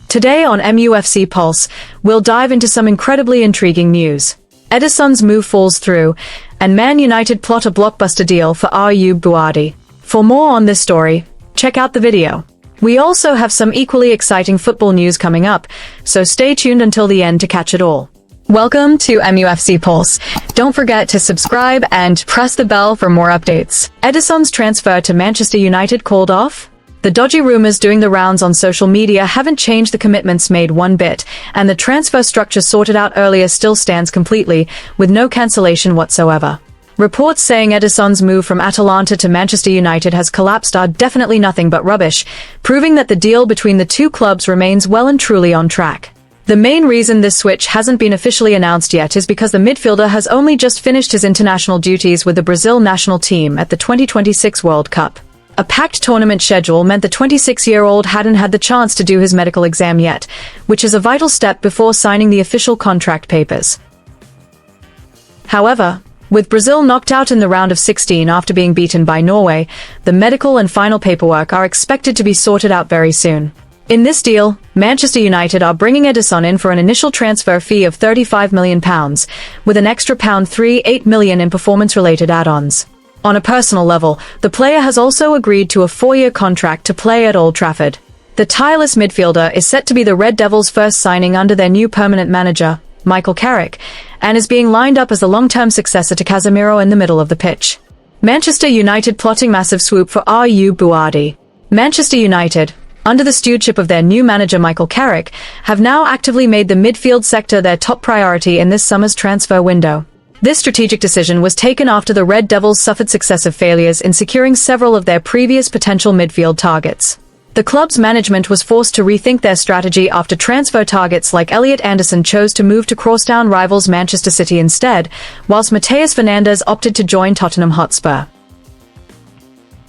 Today on MUFC Pulse, we'll dive into some incredibly intriguing news. Ederson's move falls through, and Man United plot a blockbuster deal for Ayyoub Bouaddi. For more on this story, check out the video. We also have some equally exciting football news coming up, so stay tuned until the end to catch it all. Welcome to MUFC Pulse. Don't forget to subscribe and press the bell for more updates. Ederson's transfer to Manchester United called off? The dodgy rumors doing the rounds on social media haven't changed the commitments made one bit, and the transfer structure sorted out earlier still stands completely, with no cancellation whatsoever. Reports saying Ederson's move from Atalanta to Manchester United has collapsed are definitely nothing but rubbish, proving that the deal between the two clubs remains well and truly on track. The main reason this switch hasn't been officially announced yet is because the midfielder has only just finished his international duties with the Brazil national team at the 2026 World Cup. A packed tournament schedule meant the 26-year-old hadn't had the chance to do his medical exam yet, which is a vital step before signing the official contract papers. However, with Brazil knocked out in the round of 16 after being beaten by Norway, the medical and final paperwork are expected to be sorted out very soon. In this deal, Manchester United are bringing Ederson in for an initial transfer fee of £35 million, with an extra £38 million in performance-related add-ons. On a personal level, the player has also agreed to a 4-year contract to play at Old Trafford. The tireless midfielder is set to be the Red Devils' first signing under their new permanent manager, Michael Carrick, and is being lined up as the long-term successor to Casemiro in the middle of the pitch. Manchester United plotting massive swoop for Ayyoub Bouaddi. Manchester United, under the stewardship of their new manager Michael Carrick, have now actively made the midfield sector their top priority in this summer's transfer window. This strategic decision was taken after the Red Devils suffered successive failures in securing several of their previous potential midfield targets. The club's management was forced to rethink their strategy after transfer targets like Elliot Anderson chose to move to crosstown rivals Manchester City instead, whilst Matheus Fernandes opted to join Tottenham Hotspur.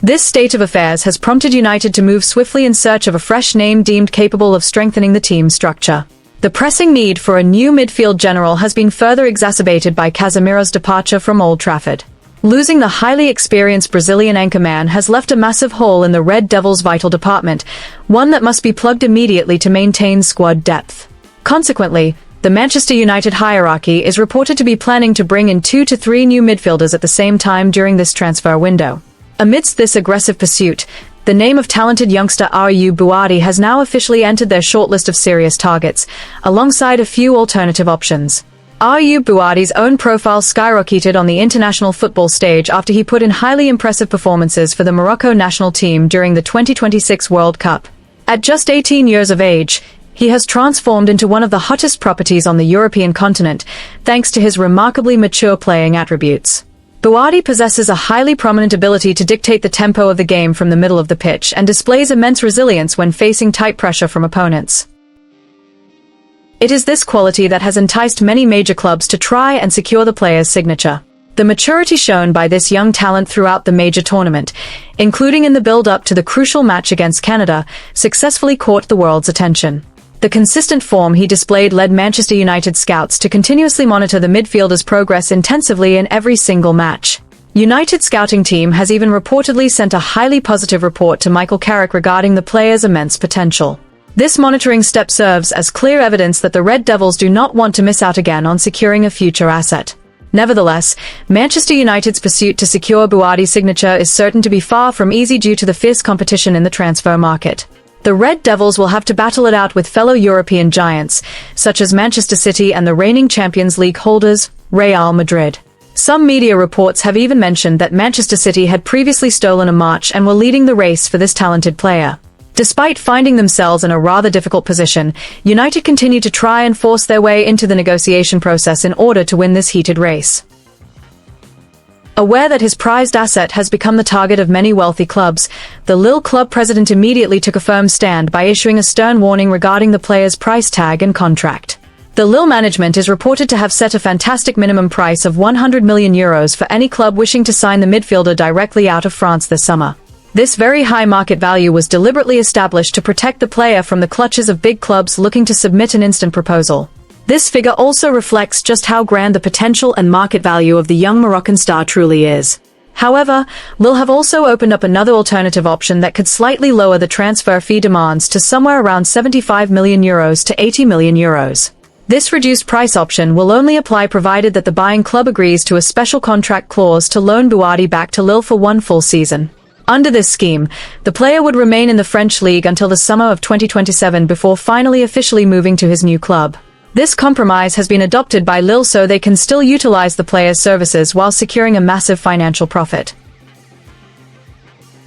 This state of affairs has prompted United to move swiftly in search of a fresh name deemed capable of strengthening the team's structure. The pressing need for a new midfield general has been further exacerbated by Casemiro's departure from Old Trafford. Losing the highly experienced Brazilian anchorman has left a massive hole in the Red Devils' vital department, one that must be plugged immediately to maintain squad depth. Consequently, the Manchester United hierarchy is reported to be planning to bring in 2 to 3 new midfielders at the same time during this transfer window. Amidst this aggressive pursuit, the name of talented youngster Ayyoub Bouaddi has now officially entered their shortlist of serious targets, alongside a few alternative options. Ayyoub Bouaddi's own profile skyrocketed on the international football stage after he put in highly impressive performances for the Morocco national team during the 2026 World Cup. At just 18 years of age, he has transformed into one of the hottest properties on the European continent, thanks to his remarkably mature playing attributes. Bouaddi possesses a highly prominent ability to dictate the tempo of the game from the middle of the pitch and displays immense resilience when facing tight pressure from opponents. It is this quality that has enticed many major clubs to try and secure the player's signature. The maturity shown by this young talent throughout the major tournament, including in the build-up to the crucial match against Canada, successfully caught the world's attention. The consistent form he displayed led Manchester United scouts to continuously monitor the midfielder's progress intensively in every single match. United's scouting team has even reportedly sent a highly positive report to Michael Carrick regarding the player's immense potential. This monitoring step serves as clear evidence that the Red Devils do not want to miss out again on securing a future asset. Nevertheless, Manchester United's pursuit to secure Bouaddi's signature is certain to be far from easy due to the fierce competition in the transfer market. The Red Devils will have to battle it out with fellow European giants, such as Manchester City and the reigning Champions League holders, Real Madrid. Some media reports have even mentioned that Manchester City had previously stolen a march and were leading the race for this talented player. Despite finding themselves in a rather difficult position, United continue to try and force their way into the negotiation process in order to win this heated race. Aware that his prized asset has become the target of many wealthy clubs, the Lille club president immediately took a firm stand by issuing a stern warning regarding the player's price tag and contract. The Lille management is reported to have set a fantastic minimum price of €100 million for any club wishing to sign the midfielder directly out of France this summer. This very high market value was deliberately established to protect the player from the clutches of big clubs looking to submit an instant proposal. This figure also reflects just how grand the potential and market value of the young Moroccan star truly is. However, Lille have also opened up another alternative option that could slightly lower the transfer fee demands to somewhere around €75 million to €80 million. This reduced price option will only apply provided that the buying club agrees to a special contract clause to loan Bouaddi back to Lille for one full season. Under this scheme, the player would remain in the French league until the summer of 2027 before finally officially moving to his new club. This compromise has been adopted by Lille so they can still utilize the player's services while securing a massive financial profit.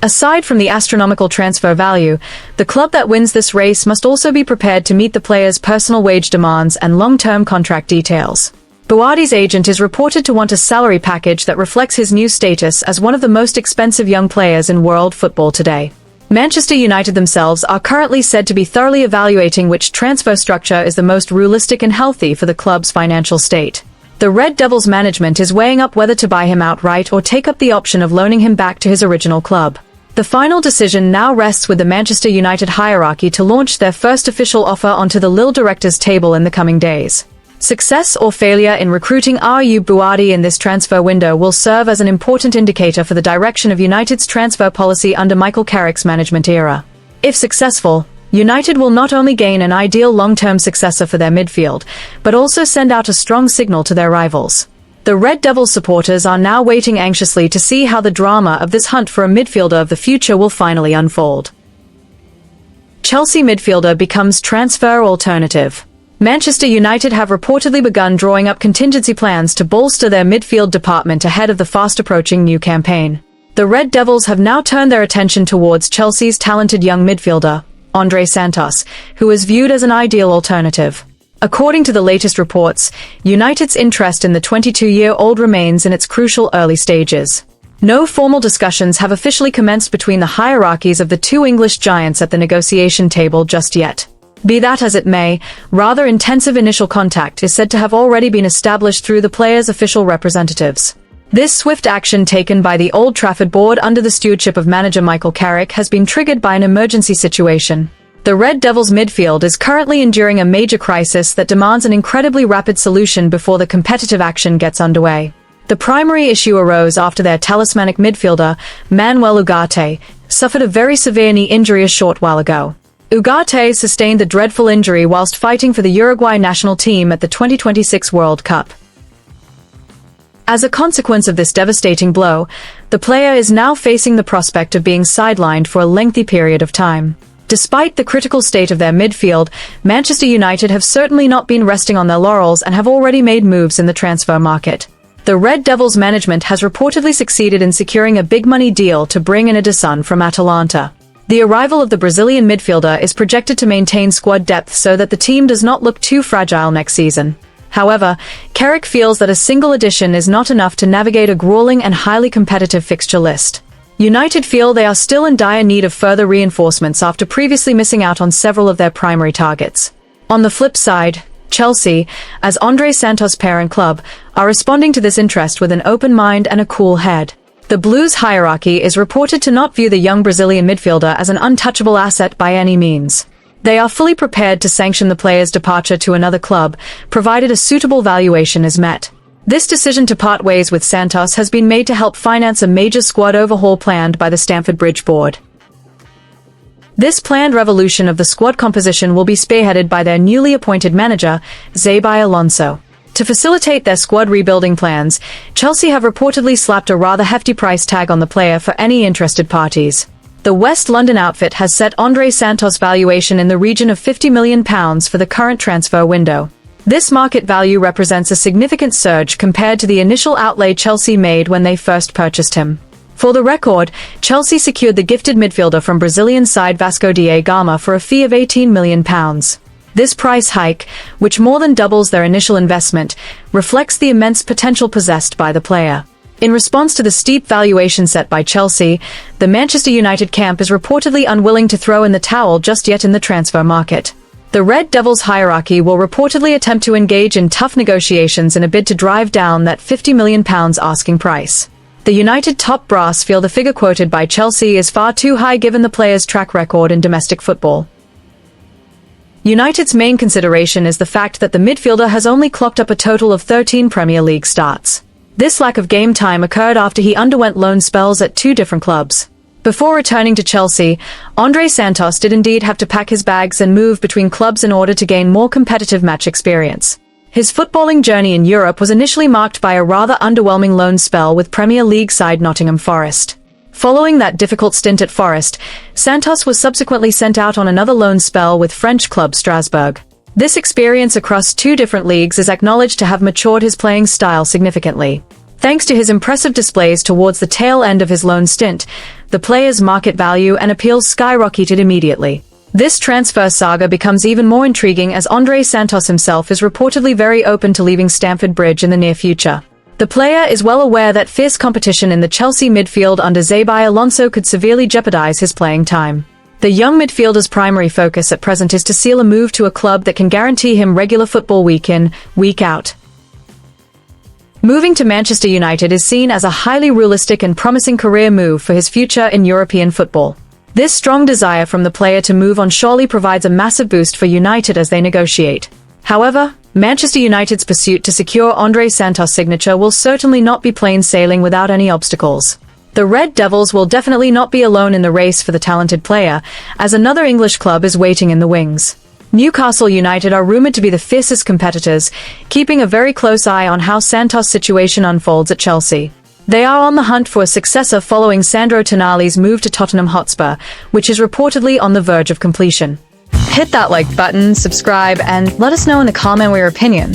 Aside from the astronomical transfer value, the club that wins this race must also be prepared to meet the player's personal wage demands and long-term contract details. Bouaddi's agent is reported to want a salary package that reflects his new status as one of the most expensive young players in world football today. Manchester United themselves are currently said to be thoroughly evaluating which transfer structure is the most realistic and healthy for the club's financial state. The Red Devils management is weighing up whether to buy him outright or take up the option of loaning him back to his original club. The final decision now rests with the Manchester United hierarchy to launch their first official offer onto the Lille directors' table in the coming days. Success or failure in recruiting Ayyoub Bouaddi in this transfer window will serve as an important indicator for the direction of United's transfer policy under Michael Carrick's management era. If successful, United will not only gain an ideal long-term successor for their midfield, but also send out a strong signal to their rivals. The Red Devils supporters are now waiting anxiously to see how the drama of this hunt for a midfielder of the future will finally unfold. Chelsea midfielder becomes transfer alternative. Manchester United have reportedly begun drawing up contingency plans to bolster their midfield department ahead of the fast-approaching new campaign. The Red Devils have now turned their attention towards Chelsea's talented young midfielder, André Santos, who is viewed as an ideal alternative. According to the latest reports, United's interest in the 22-year-old remains in its crucial early stages. No formal discussions have officially commenced between the hierarchies of the two English giants at the negotiation table just yet. Be that as it may, rather intensive initial contact is said to have already been established through the players' official representatives. This swift action taken by the Old Trafford board under the stewardship of manager Michael Carrick has been triggered by an emergency situation. The Red Devils midfield is currently enduring a major crisis that demands an incredibly rapid solution before the competitive action gets underway. The primary issue arose after their talismanic midfielder, Manuel Ugarte, suffered a very severe knee injury a short while ago. Ugarte sustained the dreadful injury whilst fighting for the Uruguay national team at the 2026 World Cup. As a consequence of this devastating blow, the player is now facing the prospect of being sidelined for a lengthy period of time. Despite the critical state of their midfield, Manchester United have certainly not been resting on their laurels and have already made moves in the transfer market. The Red Devils management has reportedly succeeded in securing a big-money deal to bring in Ederson from Atalanta. The arrival of the Brazilian midfielder is projected to maintain squad depth so that the team does not look too fragile next season. However, Carrick feels that a single addition is not enough to navigate a grueling and highly competitive fixture list. United feel they are still in dire need of further reinforcements after previously missing out on several of their primary targets. On the flip side, Chelsea, as André Santos' parent club, are responding to this interest with an open mind and a cool head. The Blues hierarchy is reported to not view the young Brazilian midfielder as an untouchable asset by any means. They are fully prepared to sanction the player's departure to another club, provided a suitable valuation is met. This decision to part ways with Santos has been made to help finance a major squad overhaul planned by the Stamford Bridge board. This planned revolution of the squad composition will be spearheaded by their newly appointed manager, Xabi Alonso. To facilitate their squad rebuilding plans, Chelsea have reportedly slapped a rather hefty price tag on the player for any interested parties. The West London outfit has set André Santos' valuation in the region of £50 million for the current transfer window. This market value represents a significant surge compared to the initial outlay Chelsea made when they first purchased him. For the record, Chelsea secured the gifted midfielder from Brazilian side Vasco da Gama for a fee of £18 million. This price hike, which more than doubles their initial investment, reflects the immense potential possessed by the player. In response to the steep valuation set by Chelsea, the Manchester United camp is reportedly unwilling to throw in the towel just yet in the transfer market. The Red Devils hierarchy will reportedly attempt to engage in tough negotiations in a bid to drive down that £50 million asking price. The United top brass feel the figure quoted by Chelsea is far too high given the player's track record in domestic football. United's main consideration is the fact that the midfielder has only clocked up a total of 13 Premier League starts. This lack of game time occurred after he underwent loan spells at 2 different clubs. Before returning to Chelsea, André Santos did indeed have to pack his bags and move between clubs in order to gain more competitive match experience. His footballing journey in Europe was initially marked by a rather underwhelming loan spell with Premier League side Nottingham Forest. Following that difficult stint at Forest, Santos was subsequently sent out on another loan spell with French club Strasbourg. This experience across 2 different leagues is acknowledged to have matured his playing style significantly. Thanks to his impressive displays towards the tail end of his loan stint, the player's market value and appeals skyrocketed immediately. This transfer saga becomes even more intriguing as André Santos himself is reportedly very open to leaving Stamford Bridge in the near future. The player is well aware that fierce competition in the Chelsea midfield under Xabi Alonso could severely jeopardize his playing time. The young midfielder's primary focus at present is to seal a move to a club that can guarantee him regular football week in, week out. Moving to Manchester United is seen as a highly realistic and promising career move for his future in European football. This strong desire from the player to move on surely provides a massive boost for United as they negotiate. However, Manchester United's pursuit to secure André Santos' signature will certainly not be plain sailing without any obstacles. The Red Devils will definitely not be alone in the race for the talented player, as another English club is waiting in the wings. Newcastle United are rumoured to be the fiercest competitors, keeping a very close eye on how Santos' situation unfolds at Chelsea. They are on the hunt for a successor following Sandro Tonali's move to Tottenham Hotspur, which is reportedly on the verge of completion. Hit that like button, subscribe, and let us know in the comment your opinion.